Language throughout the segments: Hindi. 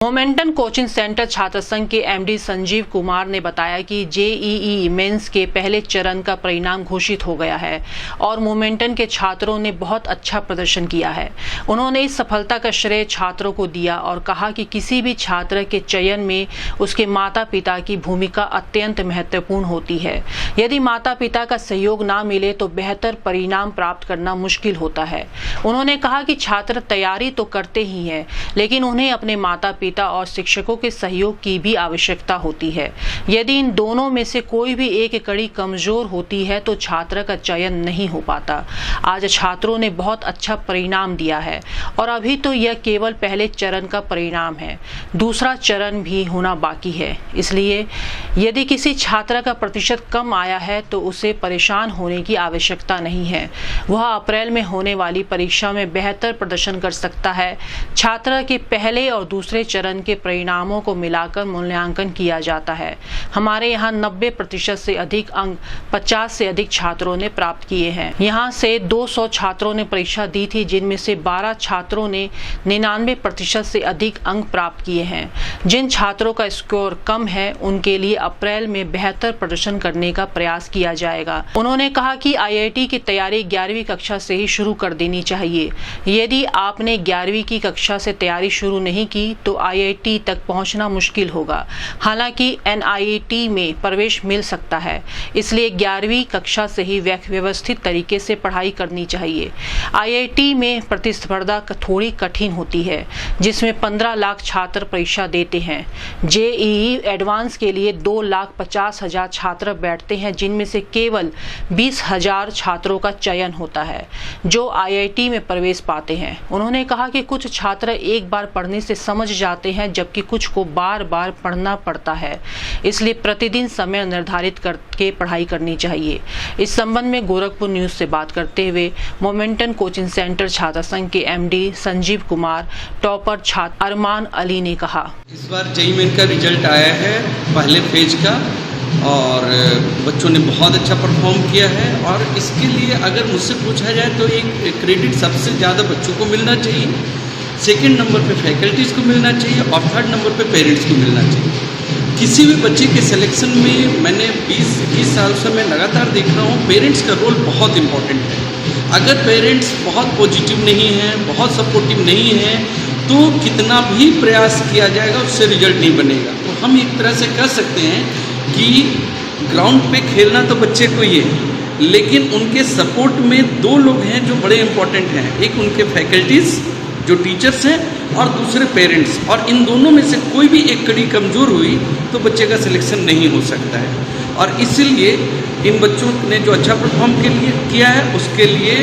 मोमेंटम कोचिंग सेंटर छात्र संघ के एमडी संजीव कुमार ने बताया कि जेईई मेंस के पहले चरण का परिणाम घोषित हो गया है और मोमेंटम के छात्रों ने बहुत अच्छा प्रदर्शन किया है। उन्होंने इस सफलता का श्रेय छात्रों को दिया और कहा कि किसी भी छात्र के चयन में उसके माता पिता की भूमिका अत्यंत महत्वपूर्ण होती है। यदि माता पिता का सहयोग ना मिले तो बेहतर परिणाम प्राप्त करना मुश्किल होता है। उन्होंने कहा कि छात्र तैयारी तो करते ही हैं, लेकिन उन्हें अपने माता पिता और शिक्षकों के सहयोग की भी आवश्यकता होती है। यदि इन दोनों में से कोई भी एक कड़ी कमजोर होती है तो छात्र का चयन नहीं हो पाता। आज छात्रों ने बहुत अच्छा परिणाम दिया है और अभी तो यह केवल पहले चरण का परिणाम है, दूसरा चरण भी होना बाकी है। इसलिए यदि किसी छात्र का प्रतिशत कम आया है तो उसे परेशान होने की आवश्यकता नहीं है। वह अप्रैल में होने वाली परीक्षा में बेहतर प्रदर्शन कर सकता है। छात्र के पहले और दूसरे चरण के परिणामों को मिलाकर मूल्यांकन किया जाता है। हमारे यहाँ 90% से अधिक अंक 50 से अधिक छात्रों ने प्राप्त किए हैं। यहाँ से 200 छात्रों ने परीक्षा दी थी, जिनमें से 12 छात्रों ने 99% से अधिक अंक प्राप्त किए हैं। जिन छात्रों का स्कोर कम है उनके लिए अप्रैल में बेहतर प्रदर्शन करने का प्रयास किया जाएगा। उन्होंने कहा कि आईआईटी की तैयारी 11वीं कक्षा से ही शुरू कर देनी चाहिए। यदि आपने 11वीं की कक्षा से तैयारी शुरू नहीं की तो आईआईटी तक पहुंचना मुश्किल होगा। हालांकि एनआईटी में प्रवेश मिल सकता है, इसलिए 11वीं कक्षा से ही व्यवस्थित तरीके से पढ़ाई करनी चाहिए। आईआईटी में प्रतिस्पर्धा थोड़ी कठिन होती है, जिसमें 15 लाख छात्र परीक्षा देते हैं। जेईई एडवांस के लिए 2,50,000 छात्र बैठते हैं, जिनमें से केवल 20,000 छात्रों का चयन होता है जो आईआईटी में प्रवेश पाते हैं। उन्होंने कहा कि कुछ छात्र एक बार पढ़ने से समझ जाते हैं, जबकि कुछ को बार बार पढ़ना पड़ता है। इसलिए प्रतिदिन समय निर्धारित करके पढ़ाई करनी चाहिए। इस संबंध में गोरखपुर न्यूज से बात करते हुए मोमेंटम कोचिंग सेंटर छात्र संघ के एमडी संजीव कुमार, टॉपर छात्र अरमान अली ने कहा, इस बार जेईई मेन का रिजल्ट आया है पहले फेज का और बच्चों ने बहुत अच्छा परफॉर्म किया है। और इसके लिए अगर मुझसे पूछा जाए तो एक क्रेडिट सबसे ज़्यादा बच्चों को मिलना चाहिए, सेकंड नंबर पे फैकल्टीज़ को मिलना चाहिए और थर्ड नंबर पे पेरेंट्स को मिलना चाहिए। किसी भी बच्चे के सिलेक्शन में मैंने 20-21 साल से मैं लगातार देख रहा हूँ, पेरेंट्स का रोल बहुत इम्पोर्टेंट है। अगर पेरेंट्स बहुत पॉजिटिव नहीं हैं, बहुत सपोर्टिव नहीं हैं, तो कितना भी प्रयास किया जाएगा उससे रिजल्ट नहीं बनेगा। तो हम एक तरह से कह सकते हैं कि ग्राउंड पे खेलना तो बच्चे को ही है, लेकिन उनके सपोर्ट में 2 लोग हैं जो बड़े इम्पोर्टेंट हैं। एक उनके फैकल्टीज़ जो टीचर्स हैं और दूसरे पेरेंट्स, और इन दोनों में से कोई भी एक कड़ी कमज़ोर हुई तो बच्चे का सिलेक्शन नहीं हो सकता है। और इसीलिए इन बच्चों ने जो अच्छा परफॉर्म किया है उसके लिए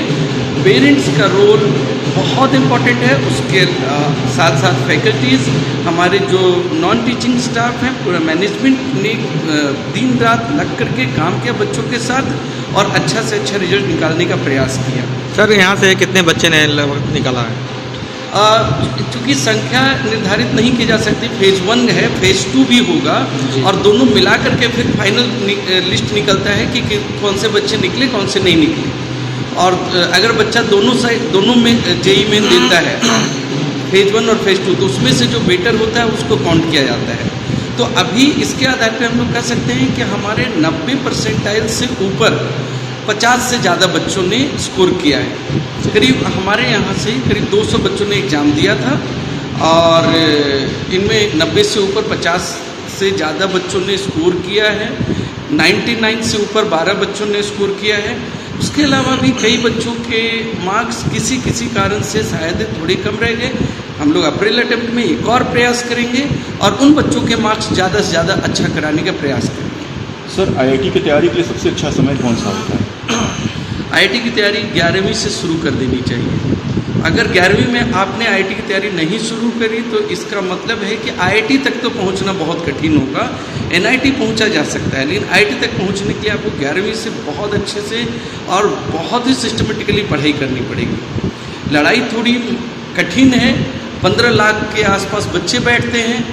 पेरेंट्स का रोल बहुत इम्पॉर्टेंट है। उसके साथ साथ फैकल्टीज़, हमारे जो नॉन टीचिंग स्टाफ हैं, पूरा मैनेजमेंट ने दिन रात लग करके काम किया बच्चों के साथ और अच्छा से अच्छा रिजल्ट निकालने का प्रयास किया। सर, यहाँ से कितने बच्चे ने निकाला है? चूँकि संख्या निर्धारित नहीं की जा सकती, फेज़ 1 है, फेज़ 2 भी होगा और दोनों मिला करके फिर फाइनल लिस्ट निकलता है कि कौन से बच्चे निकले कौन से नहीं निकले। और अगर बच्चा दोनों में जेईई मेन देता है, फेज़ 1 और फेज़ 2, तो उसमें से जो बेटर होता है उसको काउंट किया जाता है। तो अभी इसके आधार पर हम लोग कह सकते हैं कि हमारे 90% से ऊपर 50 से ज़्यादा बच्चों ने स्कोर किया है। करीब हमारे यहाँ से करीब 200 बच्चों ने एग्ज़ाम दिया था और इनमें 90 से ऊपर 50 से ज़्यादा बच्चों ने स्कोर किया है। 99 से ऊपर 12 बच्चों ने स्कोर किया है। उसके अलावा भी कई बच्चों के मार्क्स किसी कारण से शायद थोड़े कम रह गए। हम लोग अप्रैल अटेम्प्ट में एक और प्रयास करेंगे और उन बच्चों के मार्क्स ज़्यादा से ज़्यादा अच्छा कराने का प्रयास करेंगे। सर, आईआईटी की तैयारी के लिए सबसे अच्छा समय कौन सा होता है? आईआईटी की तैयारी 11वीं से शुरू कर देनी चाहिए। अगर 11वीं में आपने आईआईटी की तैयारी नहीं शुरू करी तो इसका मतलब है कि आईआईटी तक तो पहुंचना बहुत कठिन होगा। एनआईटी पहुंचा जा सकता है, लेकिन आईआईटी तक पहुंचने के लिए आपको 11वीं से बहुत अच्छे से और बहुत ही सिस्टमेटिकली पढ़ाई करनी पड़ेगी। लड़ाई थोड़ी कठिन है। 15 लाख के आसपास बच्चे बैठते हैं,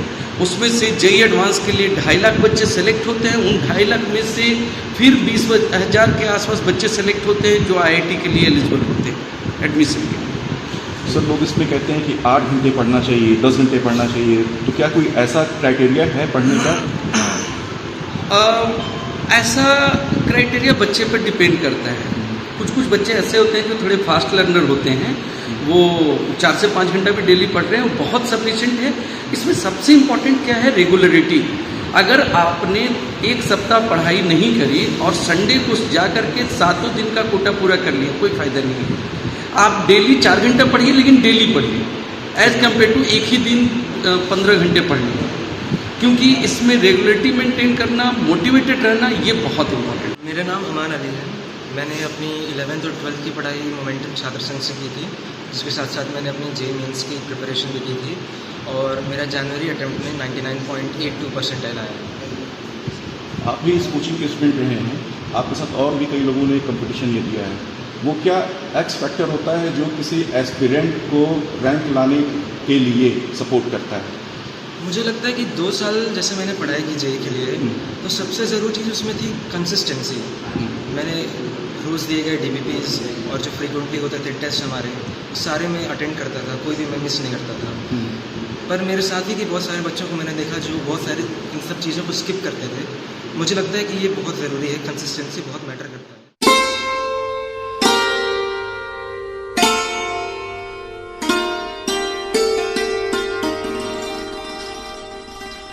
उसमें से जेईई एडवांस के लिए 2.5 लाख बच्चे सेलेक्ट होते हैं। उन 2.5 लाख में से फिर 20,000 के आसपास बच्चे सेलेक्ट होते हैं जो आईआईटी के लिए एलिजिबल होते हैं एडमिशन के लिए। अक्सर लोग इसमें कहते हैं कि 8 घंटे पढ़ना चाहिए, 10 घंटे पढ़ना चाहिए, तो क्या कोई ऐसा क्राइटेरिया है पढ़ने का? ऐसा क्राइटेरिया बच्चे पर डिपेंड करता है। कुछ बच्चे ऐसे होते हैं जो थोड़े फास्ट लर्नर होते हैं, वो 4 से 5 घंटा भी डेली पढ़ रहे हैं, वो बहुत सफिशिएंट है। इसमें सबसे इम्पॉर्टेंट क्या है? रेगुलरिटी। अगर आपने एक सप्ताह पढ़ाई नहीं करी और संडे को जा करके 7 दिन का कोटा पूरा कर लिया, कोई फ़ायदा नहीं है। आप डेली 4 घंटा पढ़िए, लेकिन डेली पढ़िए, एज़ कम्पेयर टू एक ही दिन 15 घंटे पढ़िए, क्योंकि इसमें रेगुलरिटी मेंटेन करना, मोटिवेटेड रहना, ये बहुत इम्पोर्टेंट। मेरा नाम अमान अली है। मैंने अपनी 11th और 12th की पढ़ाई मोमेंटम छात्र संघ से की थी, जिसके साथ साथ मैंने अपनी JEE मेंस की प्रिपरेशन भी की थी और मेरा जनवरी अटेम्प्ट में 99.82% आया। आप भी इस कोचिंग के स्टूडेंट रहे हैं, आपके साथ और भी कई लोगों ने कंपटीशन ये दिया है, वो क्या एक्स फैक्टर होता है जो किसी एस्पिरेंट को रैंक लाने के लिए सपोर्ट करता है? मुझे लगता है कि 2 साल जैसे मैंने पढ़ाई की JEE के लिए, तो सबसे ज़रूरी चीज़ उसमें थी कंसिस्टेंसी। मैंने रोज़ दिए गए DBPs और जो फ्रीक्वेंटली होते थे टेस्ट हमारे, सारे में अटेंड करता था, कोई भी मैं मिस नहीं करता था। पर मेरे साथ ही के बहुत सारे बच्चों को मैंने देखा जो बहुत सारी इन सब चीज़ों को स्किप करते थे। मुझे लगता है कि ये बहुत ज़रूरी है, कंसिस्टेंसी बहुत मैटर करती है।